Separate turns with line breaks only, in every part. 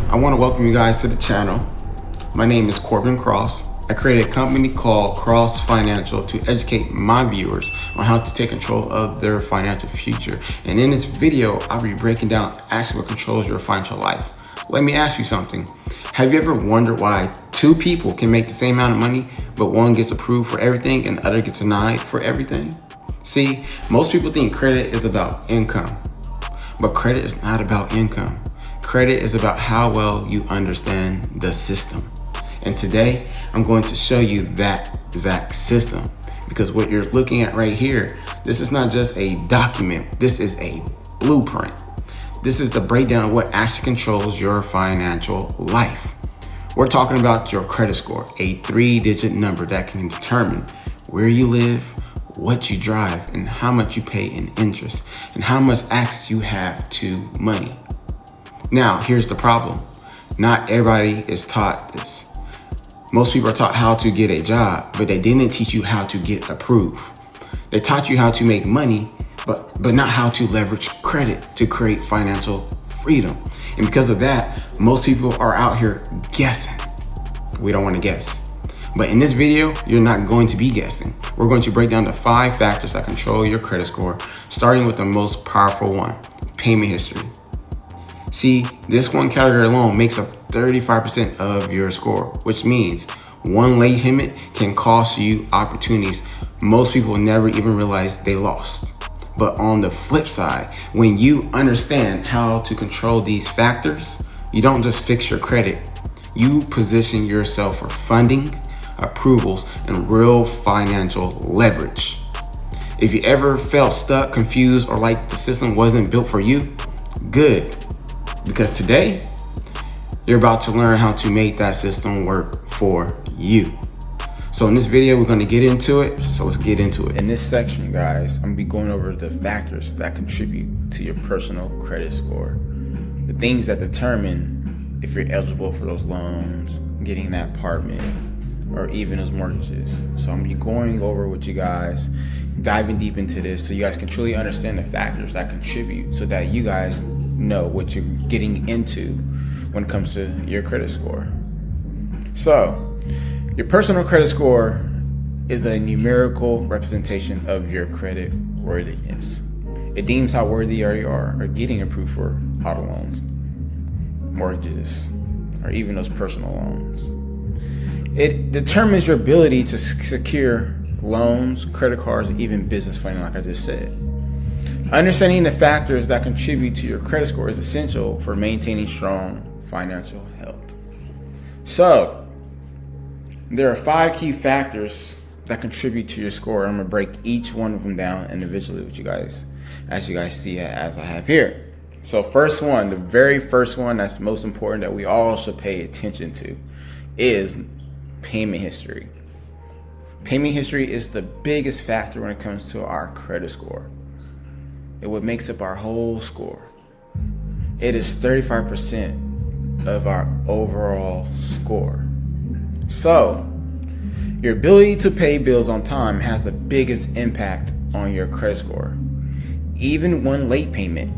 I want to welcome you guys to the channel. My name is Corbin Cross. I created a company called Cross Financial to educate my viewers on how to take control of their financial future. And in this video, I'll be breaking down actually what controls your financial life. Let me ask you something. Have you ever wondered why two people can make the same amount of money, but one gets approved for everything and the other gets denied for everything? See, most people think credit is about income, but credit is not about income. Credit is about how well you understand the system. And today, I'm going to show you that exact system, because what you're looking at right here, this is not just a document, this is a blueprint. This is the breakdown of what actually controls your financial life. We're talking about your credit score, a 3-digit number that can determine where you live, what you drive, and how much you pay in interest, and how much access you have to money. Now, here's the problem. Not everybody is taught this. Most people are taught how to get a job, but they didn't teach you how to get approved. They taught you how to make money, but not how to leverage credit to create financial freedom. And because of that, most people are out here guessing. We don't want to guess. But in this video, you're not going to be guessing. We're going to break down the 5 factors that control your credit score, starting with the most powerful one, payment history. See, this one category alone makes up 35% of your score, which means one late payment can cost you opportunities most people never even realize they lost. But on the flip side, when you understand how to control these factors, you don't just fix your credit, you position yourself for funding, approvals, and real financial leverage. If you ever felt stuck, confused, or like the system wasn't built for you, good. Because today, you're about to learn how to make that system work for you. So in this video, we're going to get into it. So let's get into it. In this section, guys, I'm going to be going over the factors that contribute to your personal credit score. The things that determine if you're eligible for those loans, getting that apartment, or even those mortgages. So I'm going to be going over with you guys, diving deep into this so you guys can truly understand the factors that contribute so that you guys know what you're getting into when it comes to your credit score. So, your personal credit score is a numerical representation of your credit worthiness. It deems how worthy you are of getting approved for auto loans, mortgages, or even those personal loans. It determines your ability to secure loans, credit cards, and even business funding, like I just said. Understanding the factors that contribute to your credit score is essential for maintaining strong financial health. So, there are 5 key factors that contribute to your score. I'm going to break each one of them down individually with you guys, as you guys see as I have here. So first one, the very first one that's most important that we all should pay attention to is payment history. Payment history is the biggest factor when it comes to our credit score. It what makes up our whole score. It is 35% of our overall score. So, your ability to pay bills on time has the biggest impact on your credit score. Even one late payment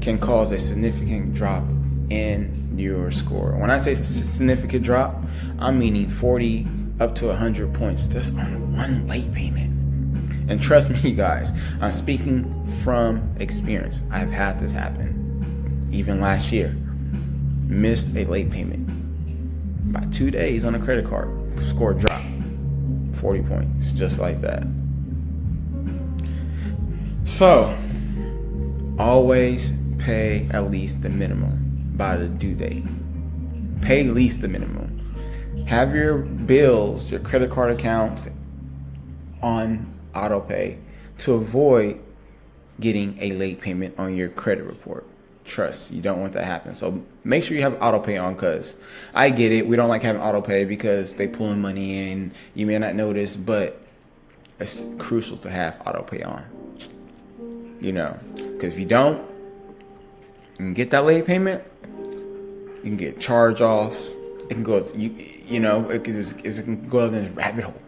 can cause a significant drop in your score. When I say significant drop, I'm meaning 40 up to 100 points just on one late payment. And trust me, guys, I'm speaking from experience. I've had this happen. Even last year, missed a late payment by 2 days on a credit card. Score dropped 40 points, just like that. So, always pay at least the minimum by the due date. Pay at least the minimum. Have your bills, your credit card accounts on auto pay to avoid getting a late payment on your credit report. Trust, you don't want that to happen. So make sure you have auto pay on, because I get it. We don't like having auto pay because they pulling money in. You may not notice, but it's crucial to have auto pay on. You know, because if you don't, you can get that late payment. You can get charge offs. It can go, it can go down this rabbit hole.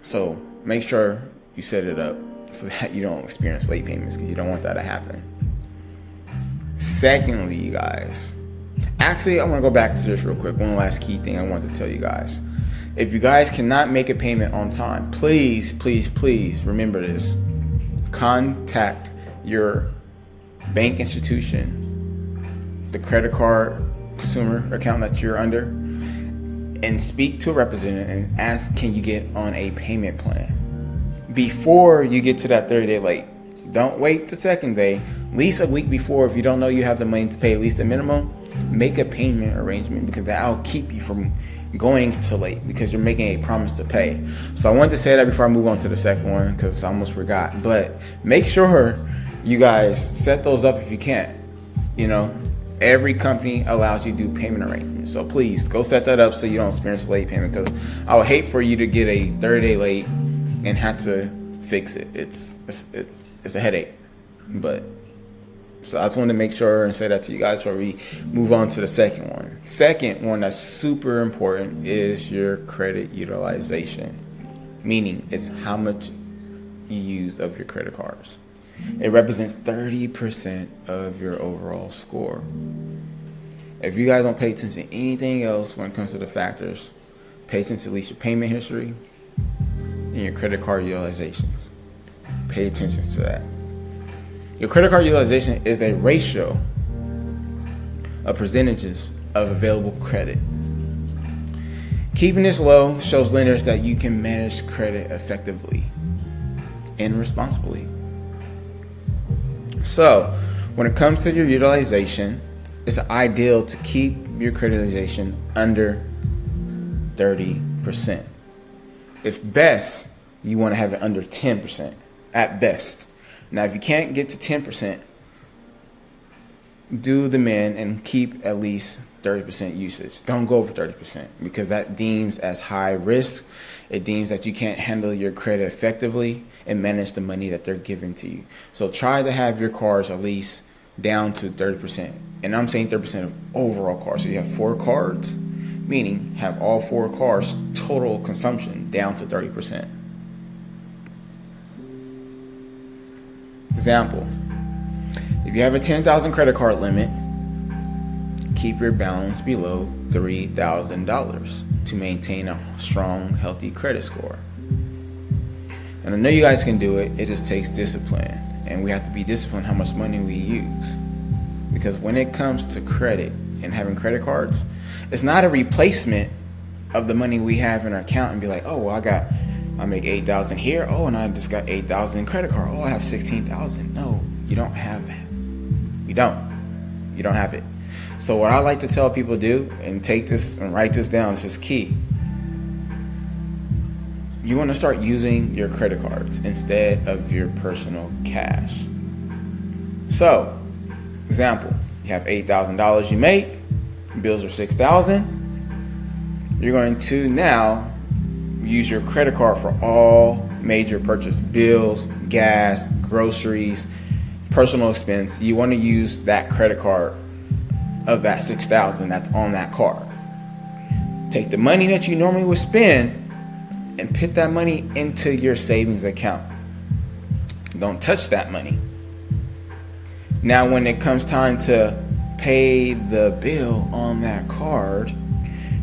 So make sure you set it up so that you don't experience late payments, because you don't want that to happen. Secondly, you guys, Actually, I want to go back to this real quick. One last key thing I want to tell you guys. If you guys cannot make a payment on time, please, please, please remember this. Contact your bank institution, the credit card consumer account that you're under, and speak to a representative and ask, can you get on a payment plan before you get to that 30-day late. Don't wait the second day. At least a week before, if you don't know you have the money to pay at least the minimum, make a payment arrangement, because that'll keep you from going to late, because you're making a promise to pay. So I wanted to say that before I move on to the second one, because I almost forgot. But make sure you guys set those up if you can't. Every company allows you to do payment arrangements. So please go set that up so you don't experience late payment, because I would hate for you to get a 30-day late and have to fix it. It's a headache. But so I just wanted to make sure and say that to you guys before we move on to the second one. Second one that's super important is your credit utilization, meaning it's how much you use of your credit cards. It represents 30% of your overall score. If you guys don't pay attention to anything else when it comes to the factors, pay attention to at least your payment history and your credit card utilizations. Pay attention to that. Your credit card utilization is a ratio of percentages of available credit. Keeping this low shows lenders that you can manage credit effectively and responsibly. So, when it comes to your utilization, it's ideal to keep your credit utilization under 30%. If best, you want to have it under 10% at best. Now, if you can't get to 10%, do the min and keep at least 30% usage. Don't go over 30%, because that deems as high risk. It deems that you can't handle your credit effectively and manage the money that they're giving to you. So try to have your cards at least down to 30%. And I'm saying 30% of overall cards. So you have 4 cards, meaning have all 4 cards total consumption down to 30%. Example, if you have a $10,000 credit card limit, keep your balance below $3,000 to maintain a strong, healthy credit score. And I know you guys can do it. It just takes discipline, and we have to be disciplined how much money we use. Because when it comes to credit and having credit cards, it's not a replacement of the money we have in our account and be like, oh, well, I make $8,000 here. Oh, and I just got $8,000 in credit card. Oh, I have $16,000. No, you don't have that. You don't have it. So what I like to tell people to do, and take this and write this down, this is key. You want to start using your credit cards instead of your personal cash. So, example, you have $8,000 you make, bills are $6,000. You're going to now use your credit card for all major purchase bills, gas, groceries, personal expense. You want to use that credit card of that $6,000 that's on that card. Take the money that you normally would spend and put that money into your savings account. Don't touch that money. Now, when it comes time to pay the bill on that card,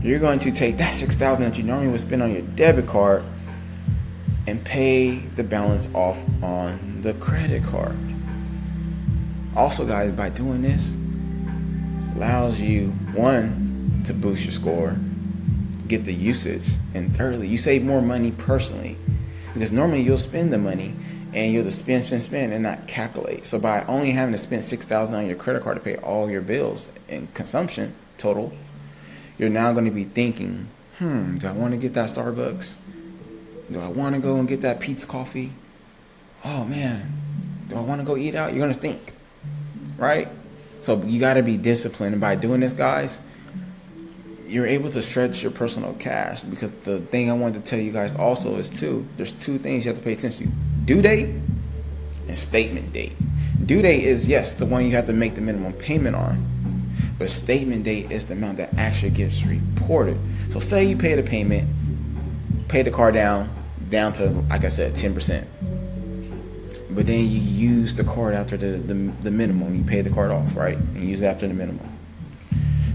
you're going to take that $6,000 that you normally would spend on your debit card and pay the balance off on the credit card. Also, guys, by doing this, allows you, one, to boost your score, get the usage, and thirdly, you save more money personally, because normally you'll spend the money and you'll just spend and not calculate. So by only having to spend $6,000 on your credit card to pay all your bills and consumption total, you're now going to be thinking, do I want to get that Starbucks? Do I want to go and get that pizza coffee? Oh man, do I want to go eat out? You're going to think, right? So you got to be disciplined. And by doing this, guys, you're able to stretch your personal cash. Because the thing I wanted to tell you guys also is there's 2 things you have to pay attention to: due date and statement date. Due date is, yes, the one you have to make the minimum payment on. But statement date is the amount that actually gets reported. So say you pay the payment, pay the car down to, like I said, 10%. But then you use the card after the minimum. You pay the card off, right? And you use it after the minimum.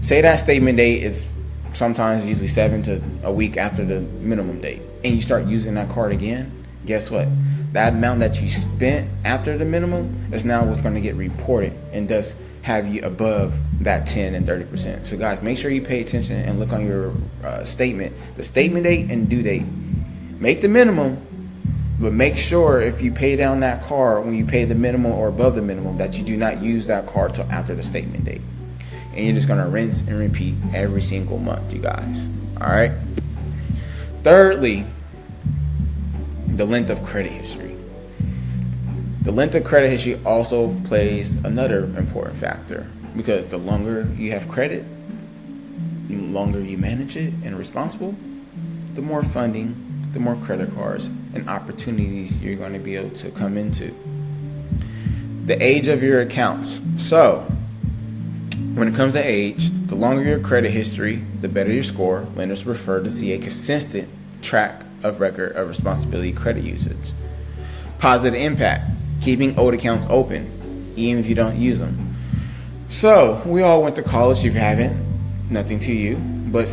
Say that statement date is sometimes usually 7 to a week after the minimum date, and you start using that card again, guess what? That amount that you spent after the minimum is now what's going to get reported and does have you above that 10 and 30%. So guys, make sure you pay attention and look on your statement, the statement date and due date. Make the minimum, but make sure if you pay down that card when you pay the minimum or above the minimum that you do not use that card till after the statement date. And you're just going to rinse and repeat every single month, you guys. All right. Thirdly, the length of credit history. The length of credit history also plays another important factor, because the longer you have credit, the longer you manage it and are responsible, the more funding, the more credit cards and opportunities you're going to be able to come into. The age of your accounts. So when it comes to age, the longer your credit history, the better your score. Lenders prefer to see a consistent track of record of responsibility credit usage. Positive impact, keeping old accounts open, even if you don't use them. So we all went to college. If you haven't, nothing to you, but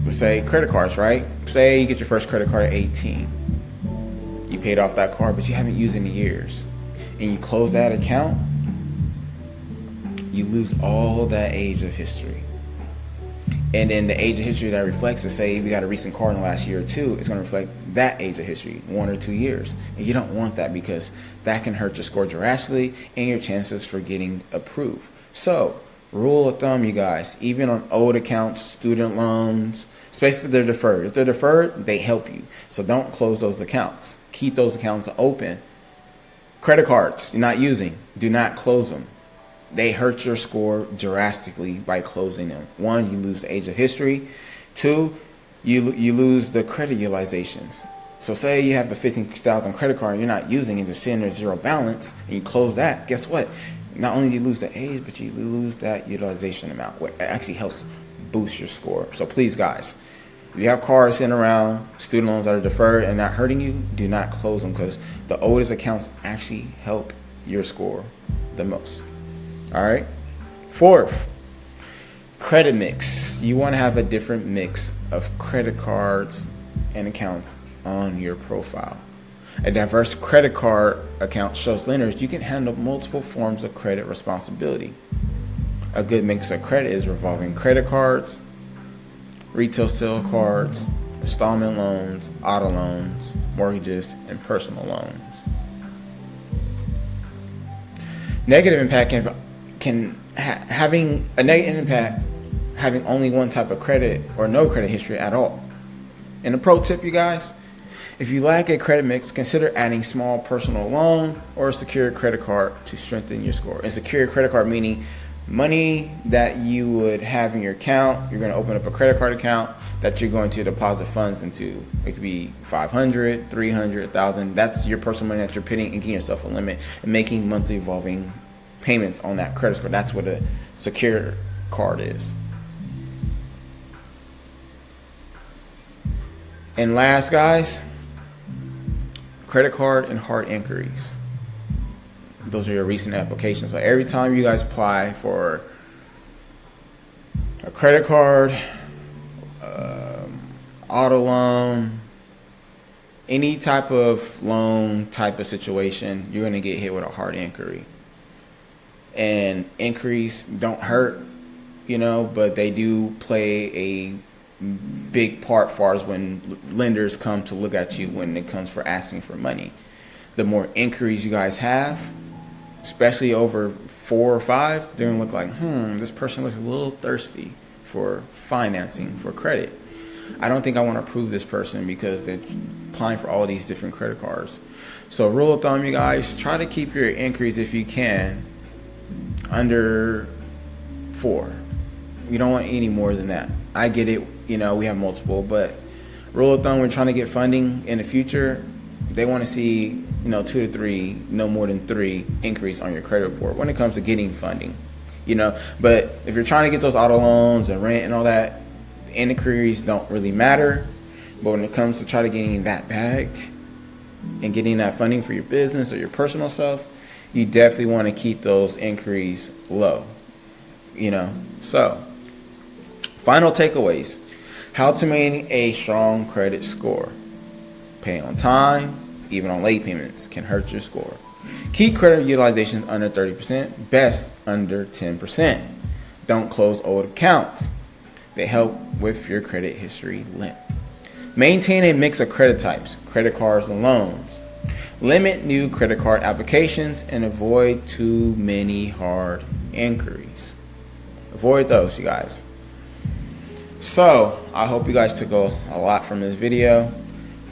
let's say credit cards, right? Say you get your first credit card at 18. You paid off that card, but you haven't used it in years. And you close that account, you lose all that age of history. And then the age of history that reflects is, say if you got a recent card in the last year or two, it's going to reflect that age of history, 1 or 2 years. And you don't want that, because that can hurt your score drastically and your chances for getting approved. So, rule of thumb, you guys, even on old accounts, student loans, especially if they're deferred. If they're deferred, they help you. So don't close those accounts. Keep those accounts open. Credit cards you're not using, do not close them. They hurt your score drastically by closing them. 1, you lose the age of history. 2, you lose the credit utilizations. So say you have a $15,000 credit card and you're not using it, just sitting there zero balance, and you close that. Guess what? Not only do you lose the age, but you lose that utilization amount, which actually helps boost your score. So please, guys, if you have cards sitting around, student loans that are deferred and not hurting you, do not close them, because the oldest accounts actually help your score the most. All right. 4th, credit mix. You want to have a different mix of credit cards and accounts on your profile. A diverse credit card account shows lenders you can handle multiple forms of credit responsibility. A good mix of credit is revolving credit cards, retail sale cards, installment loans, auto loans, mortgages, and personal loans. Negative impact having a negative impact having only one type of credit or no credit history at all. And a pro tip, you guys, if you lack a credit mix, consider adding small personal loan or a secured credit card to strengthen your score. A secured credit card meaning money that you would have in your account. You're going to open up a credit card account that you're going to deposit funds into. It could be $500, $300, $1,000. That's your personal money that you're putting and giving yourself a limit and making monthly evolving payments on that credit score. That's what a secure card is. And last, guys, credit card and hard inquiries. Those are your recent applications. So every time you guys apply for a credit card, auto loan, any type of loan type of situation, you're going to get hit with a hard inquiry. And inquiries don't hurt, but they do play a big part far as when lenders come to look at you when it comes for asking for money. The more inquiries you guys have, especially over 4 or 5, they're going to look like, this person looks a little thirsty for financing, for credit. I don't think I want to approve this person because they're applying for all these different credit cards. So rule of thumb, you guys, try to keep your inquiries, if you can, under 4. You don't want any more than that. I get it, we have multiple, but rule of thumb, we're trying to get funding in the future. They want to see, 2 to 3, no more than 3 inquiries on your credit report when it comes to getting funding, But if you're trying to get those auto loans and rent and all that, the inquiries don't really matter. But when it comes to try to getting that bag and getting that funding for your business or your personal stuff, you definitely want to keep those inquiries low, So Final takeaways. How to maintain a strong credit score. Pay on time, even on late payments, can hurt your score. Keep credit utilization under 30%, best under 10%. Don't close old accounts. They help with your credit history length. Maintain a mix of credit types, credit cards and loans. Limit new credit card applications and avoid too many hard inquiries. Avoid those, you guys. So, I hope you guys took a lot from this video.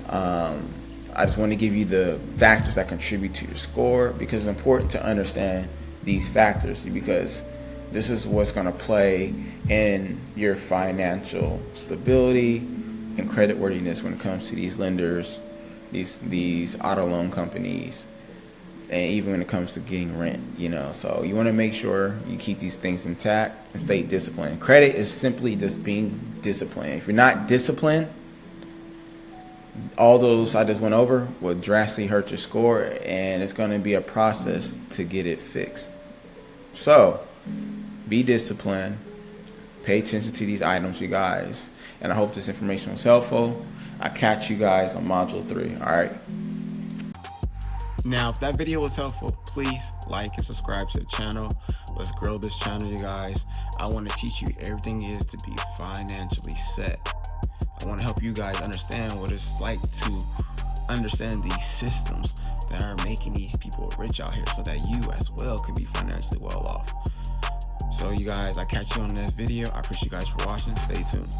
I just want to give you the factors that contribute to your score, because it's important to understand these factors, because this is what's going to play in your financial stability and creditworthiness when it comes to these lenders, these auto loan companies, and even when it comes to getting rent, So you want to make sure you keep these things intact and stay disciplined. Credit is simply just being disciplined. If you're not disciplined, all those I just went over will drastically hurt your score, and it's going to be a process to get it fixed. So be disciplined. Pay attention to these items, you guys. And I hope this information was helpful. I'll catch you guys on Module 3. All right. Now, if that video was helpful, please like and subscribe to the channel. Let's grow this channel, you guys. I want to teach you everything it is to be financially set. I want to help you guys understand what it's like to understand these systems that are making these people rich out here, so that you as well can be financially well off. So you guys, I catch you on the next video. I appreciate you guys for watching. Stay tuned.